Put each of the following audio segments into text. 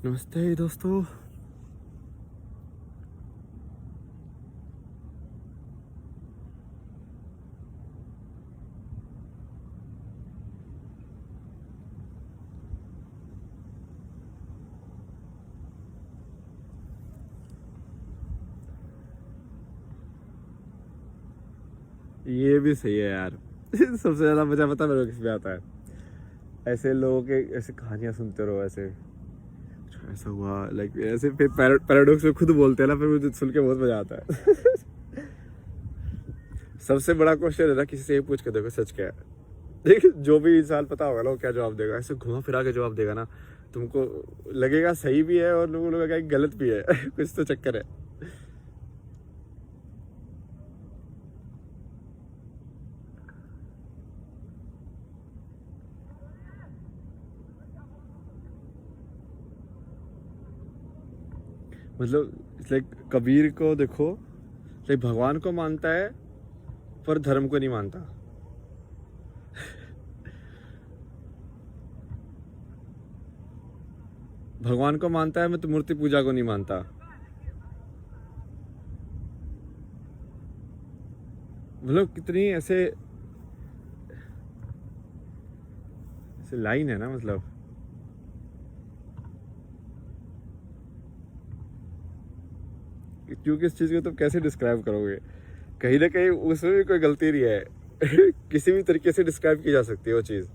नमस्ते दोस्तों। ये भी सही है यार। सबसे ज्यादा मजा पता है मेरे को किसमें आता है? ऐसे लोगों के ऐसे कहानियां सुनते रहो, ऐसे अच्छा ऐसा हुआ, लाइक ऐसे फिर पैराडॉक्स में खुद बोलते हैं ना, फिर मुझे सुन के बहुत मजा आता है। सबसे बड़ा क्वेश्चन है ना, किसी से ये पूछ के देखो सच क्या है। देखिए जो भी इंसान पता होगा ना वो क्या जवाब देगा, ऐसे घुमा फिरा के जवाब देगा ना, तुमको लगेगा सही भी है और लोगों लगेगा कि गलत भी है। कुछ तो चक्कर है। मतलब लाइक कबीर को देखो, लाइक भगवान को मानता है पर धर्म को नहीं मानता। भगवान को मानता है मैं तो मूर्ति पूजा को नहीं मानता। मतलब कितनी ऐसे ऐसे लाइन है ना, मतलब क्योंकि इस चीज को तुम कैसे डिस्क्राइब करोगे? कहीं ना कहीं उसमें भी कोई गलती नहीं है। किसी भी तरीके से डिस्क्राइब की जा सकती है वो चीज।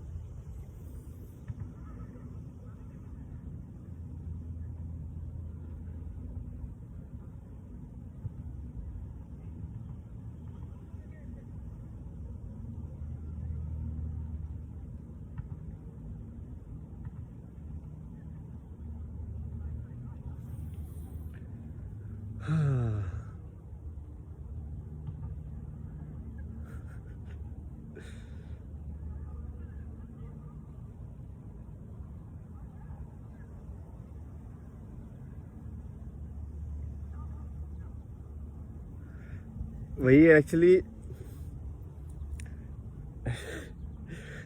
वही एक्चुअली,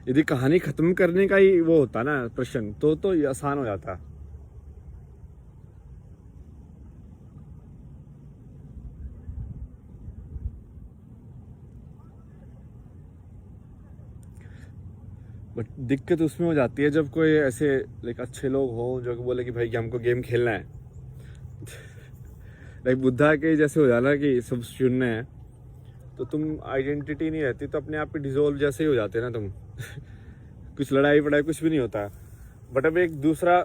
यदि कहानी खत्म करने का ही वो होता ना प्रश्न, तो ये आसान हो जाता। बट दिक्कत उसमें हो जाती है जब कोई ऐसे लाइक अच्छे लोग हो जो कि बोले कि भाई कि हमको गेम खेलना है। लाइक बुद्धा के जैसे हो जाना कि सब शून्य है, तो तुम आइडेंटिटी नहीं रहती, तो अपने आप ही डिजोल्व जैसे ही हो जाते ना तुम। कुछ लड़ाई वड़ाई कुछ भी नहीं होता। बट अब एक दूसरा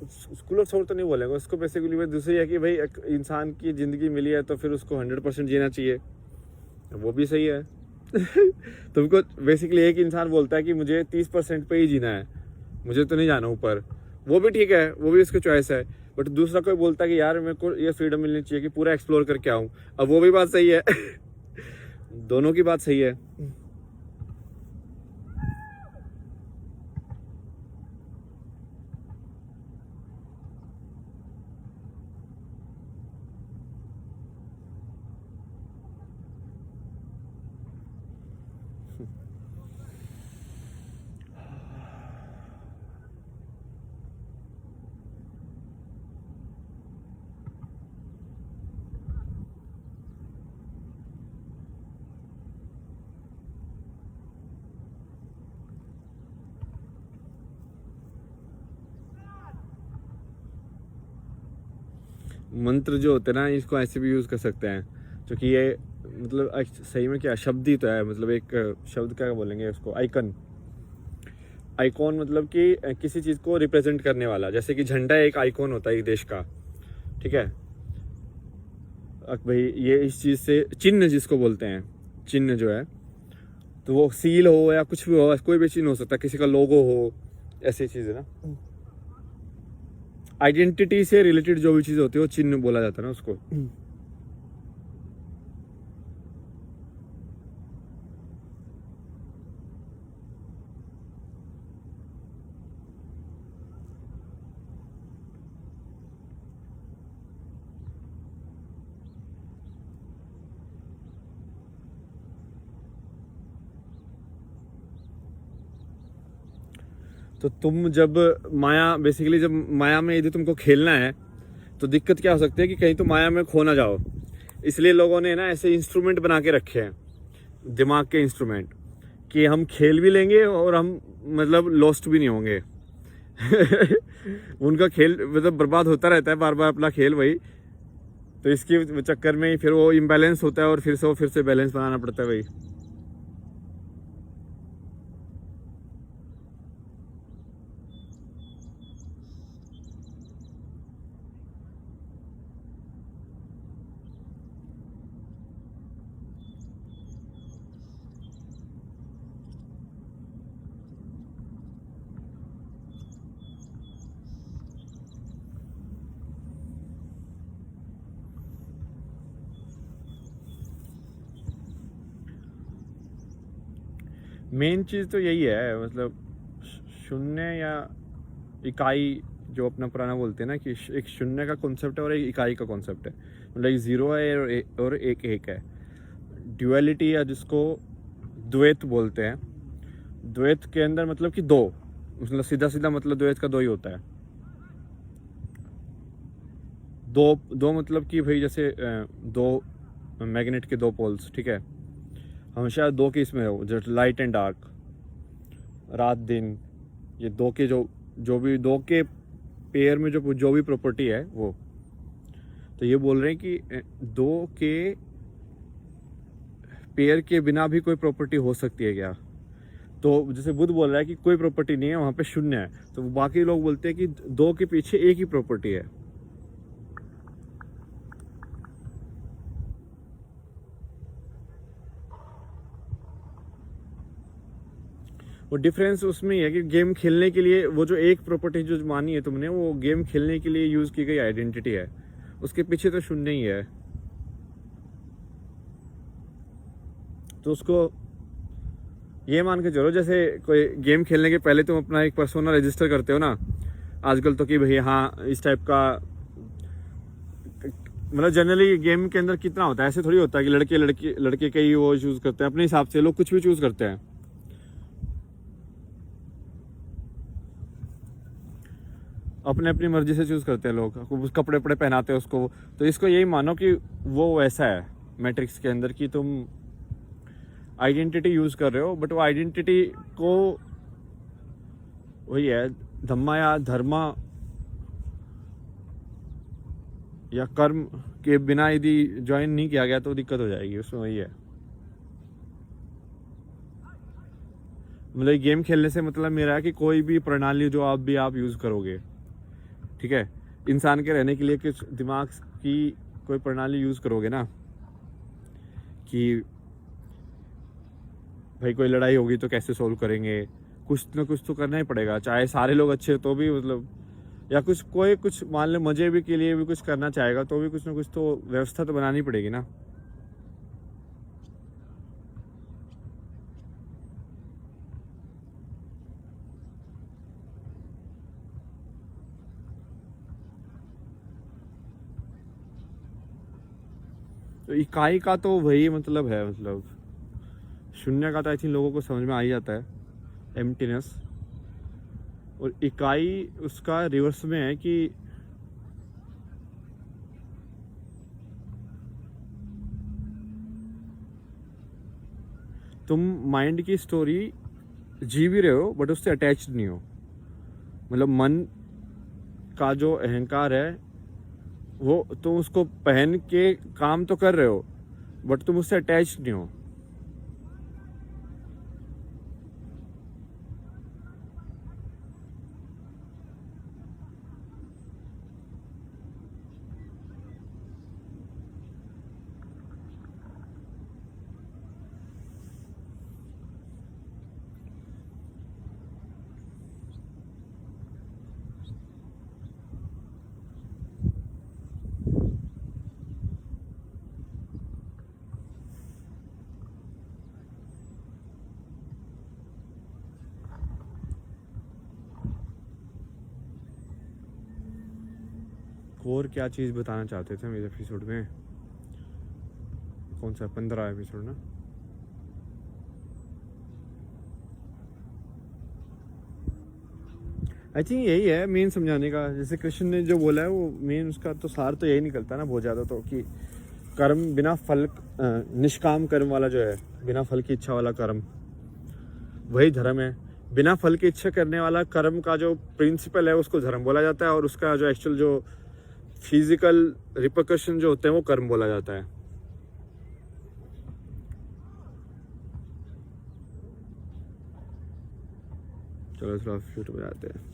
स्कूल ऑफ थॉट तो नहीं बोलेंगे उसको, बेसिकली मैं दूसरी है कि भाई एक इंसान की जिंदगी मिली है तो फिर उसको 100% जीना चाहिए। वो भी सही है। तुमको बेसिकली एक इंसान बोलता है कि मुझे 30% पे ही जीना है, मुझे तो नहीं जाना ऊपर। वो भी ठीक है, वो भी उसकी चॉइस है। बट दूसरा कोई बोलता है कि यार मेरे को ये फ्रीडम मिलनी चाहिए कि पूरा एक्सप्लोर करके आऊँ। अब वो भी बात सही है। दोनों की बात सही है। मंत्र जो होते हैं ना, इसको ऐसे भी यूज कर सकते हैं, क्योंकि ये मतलब सही में क्या शब्द ही तो है, मतलब एक शब्द क्या बोलेंगे उसको, आइकन। आइकॉन मतलब कि किसी चीज को रिप्रेजेंट करने वाला, जैसे कि झंडा एक आइकॉन होता है एक देश का। ठीक है। अब भाई ये इस चीज से चिन्ह जिसको बोलते हैं, चिन्ह जो है, तो वो सील हो या कुछ भी हो, कोई भी चिन्ह हो सकता है, किसी का लोगो हो, ऐसी चीज है ना। आइडेंटिटी से रिलेटेड जो भी चीज होती है वो चिन्ह बोला जाता है ना उसको। तो तुम जब माया, बेसिकली जब माया में यदि तुमको खेलना है तो दिक्कत क्या हो सकती है कि कहीं तुम माया में खो ना जाओ। इसलिए लोगों ने ना ऐसे इंस्ट्रूमेंट बना के रखे हैं, दिमाग के इंस्ट्रूमेंट, कि हम खेल भी लेंगे और हम मतलब लॉस्ट भी नहीं होंगे। उनका खेल मतलब बर्बाद होता रहता है बार बार अपना खेल वही। तो इसके चक्कर में ही फिर वो इम्बैलेंस होता है और फिर से बैलेंस बनाना पड़ता है भाई। मेन चीज़ तो यही है, मतलब शून्य या इकाई, जो अपना पुराना बोलते हैं ना कि एक शून्य का कॉन्सेप्ट है और एक इकाई का कॉन्सेप्ट है। मतलब एक ज़ीरो है और एक है। ड्युअलिटी, या जिसको द्वैत बोलते हैं। द्वैत के अंदर मतलब कि दो, मतलब सीधा सीधा मतलब द्वैत का दो ही होता है। दो मतलब कि भाई जैसे दो मैग्नेट के दो पोल्स, ठीक है, हमेशा दो के इसमें हो, जैसे लाइट एंड डार्क, रात दिन, ये दो के जो भी दो के पेयर में जो भी प्रॉपर्टी है वो। तो ये बोल रहे हैं कि दो के पेयर के बिना भी कोई प्रॉपर्टी हो सकती है क्या? तो जैसे बुद्ध बोल रहा है कि कोई प्रॉपर्टी नहीं है, वहाँ पे शून्य है। तो बाकी लोग बोलते हैं कि दो के पीछे एक ही प्रॉपर्टी है। वो डिफरेंस उसमें ही है कि गेम खेलने के लिए वो जो एक प्रॉपर्टी जो मानी है तुमने, वो गेम खेलने के लिए यूज की गई आइडेंटिटी है, उसके पीछे तो शून्य ही है। तो उसको ये मान के चलो, जैसे कोई गेम खेलने के पहले तुम अपना एक पर्सोना रजिस्टर करते हो ना आजकल, तो कि भाई हाँ इस टाइप का, मतलब जनरली गेम के अंदर कितना होता है, ऐसे थोड़ी होता है कि लड़के का ही वो चूज करते हैं अपने हिसाब से। लोग कुछ भी चूज करते हैं अपने अपनी मर्जी से चूज करते हैं लोग, कपड़े वपड़े पहनाते हैं उसको। तो इसको यही मानो कि वो वैसा है मैट्रिक्स के अंदर कि तुम आइडेंटिटी यूज कर रहे हो, बट वो आइडेंटिटी को वही है, धम्मा या धर्मा या कर्म के बिना यदि ज्वाइन नहीं किया गया तो दिक्कत हो जाएगी उसमें। वही है, मतलब गेम खेलने से मतलब मेरा है कि कोई भी प्रणाली जो आप यूज करोगे, ठीक है, इंसान के रहने के लिए कुछ दिमाग की कोई प्रणाली यूज करोगे ना, कि भाई कोई लड़ाई होगी तो कैसे सोल्व करेंगे, कुछ ना कुछ तो करना ही पड़ेगा, चाहे सारे लोग अच्छे हो तो भी, मतलब या कुछ मान लो मजे भी के लिए भी कुछ करना चाहेगा तो भी कुछ ना कुछ तो व्यवस्था तो बनानी पड़ेगी ना। तो इकाई का तो वही मतलब है, मतलब शून्य का तो आई थिंक लोगों को समझ में आ ही जाता है, एम्प्टीनेस। और इकाई उसका रिवर्स में है कि तुम माइंड की स्टोरी जी भी रहे हो बट उससे अटैच्ड नहीं हो। मतलब मन का जो अहंकार है वो तुम उसको पहन के काम तो कर रहे हो बट तुम उससे अटैच्ड नहीं हो। और क्या चीज़ बताना चाहते थे मेरे एपिसोड में? कौन सा 15 एपिसोड ना? आई थिंक यही है मेन समझाने का, जैसे कृष्ण ने जो बोला है वो मेन उसका तो सार तो यही निकलता है ना बहुत ज़्यादा, तो कि कर्म बिना फल, निष्काम कर्म वाला जो है, बिना फल की इच्छा वाला कर्म, वही धर्म है। बिना फल की इच्छा करने वाला कर्म का जो प्रिंसिपल है उसको धर्म बोला जाता है, और उसका जो एक्चुअल जो फिजिकल रिपरकशन जो होते हैं वो कर्म बोला जाता है। चलो थोड़ा फ्लूट बजाते हैं।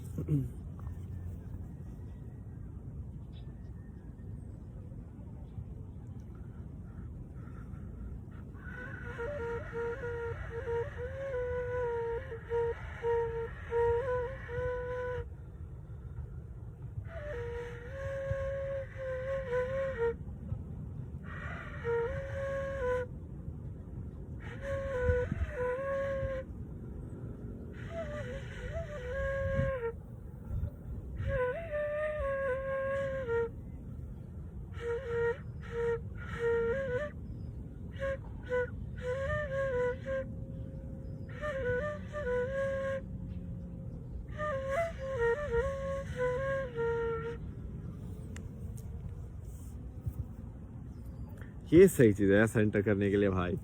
ये सही चीज है सेंटर करने के लिए भाई।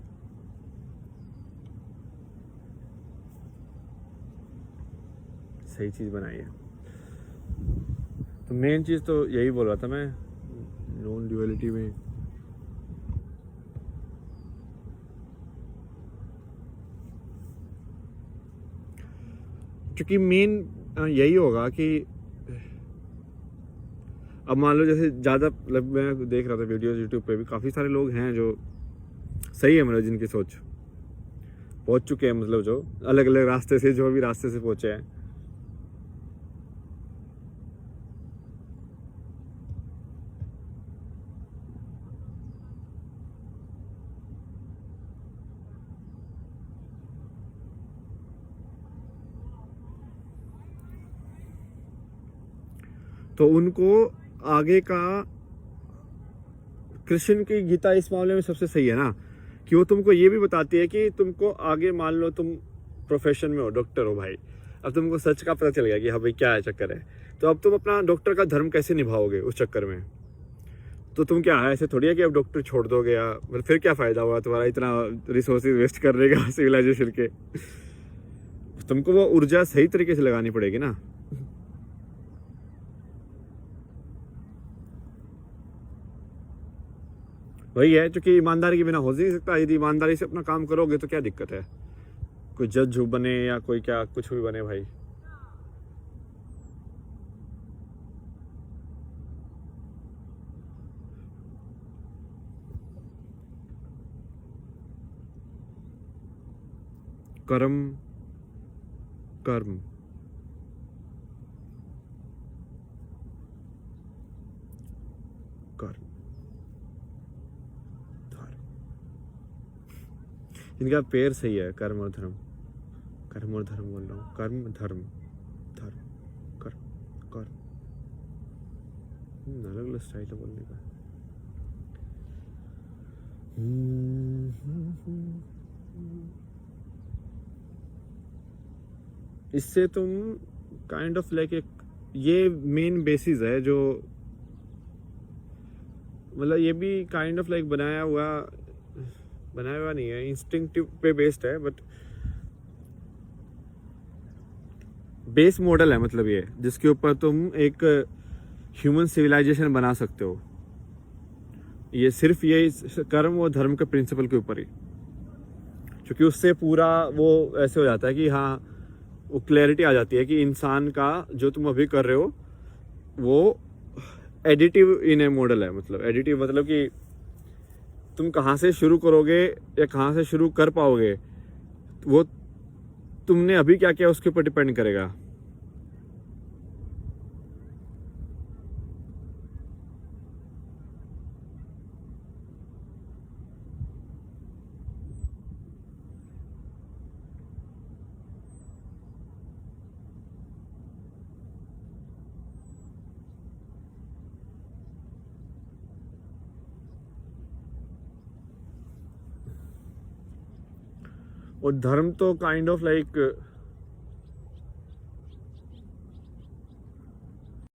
सही चीज बनाई है। तो मेन चीज तो यही बोल रहा था मैं, नॉन ड्यूअलिटी में। क्योंकि मेन यही होगा कि अब मान लो जैसे ज़्यादा, मतलब मैं देख रहा था वीडियोस यूट्यूब पे भी, काफ़ी सारे लोग हैं जो सही है, मतलब जिनकी सोच पहुंच चुके हैं, मतलब जो अलग अलग रास्ते से, जो भी रास्ते से पहुंचे हैं। तो उनको आगे का, कृष्ण की गीता इस मामले में सबसे सही है ना, कि वो तुमको ये भी बताती है कि तुमको आगे, मान लो तुम प्रोफेशन में हो, डॉक्टर हो भाई, अब तुमको सच का पता चल गया कि हाँ भाई क्या है चक्कर है, तो अब तुम अपना डॉक्टर का धर्म कैसे निभाओगे उस चक्कर में। तो तुम क्या है, ऐसे थोड़ी है कि अब डॉक्टर छोड़ दोगे, या मतलब फिर क्या फायदा हुआ तुम्हारा इतना रिसोर्सेज वेस्ट करने का सिविलाइजेशन के। तुमको वो ऊर्जा सही तरीके से लगानी पड़ेगी ना। वही है, क्योंकि ईमानदारी के बिना हो नहीं सकता। यदि ईमानदारी से अपना काम करोगे तो क्या दिक्कत है, कोई जज बने या कोई क्या कुछ भी बने भाई। कर्म कर्म कर्म धर्म, इनका पेड़ सही है, कर्म और धर्म। कर्म और धर्म बोल रहा हूँ, कर्म धर्म धर्म कर्म कर्म, अलग अलग स्टाइल है बोलने का। इससे तुम काइंड ऑफ लाइक एक, ये मेन बेसिस है जो, मतलब ये भी काइंड ऑफ लाइक बनाया हुआ नहीं है, इंस्टिंक्टिव पे बेस्ड है, बट बेस मॉडल है, मतलब ये जिसके ऊपर तुम एक ह्यूमन सिविलाइजेशन बना सकते हो। ये सिर्फ ये कर्म और धर्म के प्रिंसिपल के ऊपर ही, क्योंकि उससे पूरा वो ऐसे हो जाता है कि हाँ, वो क्लैरिटी आ जाती है कि इंसान का जो तुम अभी कर रहे हो वो एडिटिव इन ए मॉडल है। मतलब एडिटिव मतलब कि तुम कहाँ से शुरू करोगे या कहाँ से शुरू कर पाओगे, वो तुमने अभी क्या किया उसके ऊपर डिपेंड करेगा। और धर्म तो काइंड ऑफ लाइक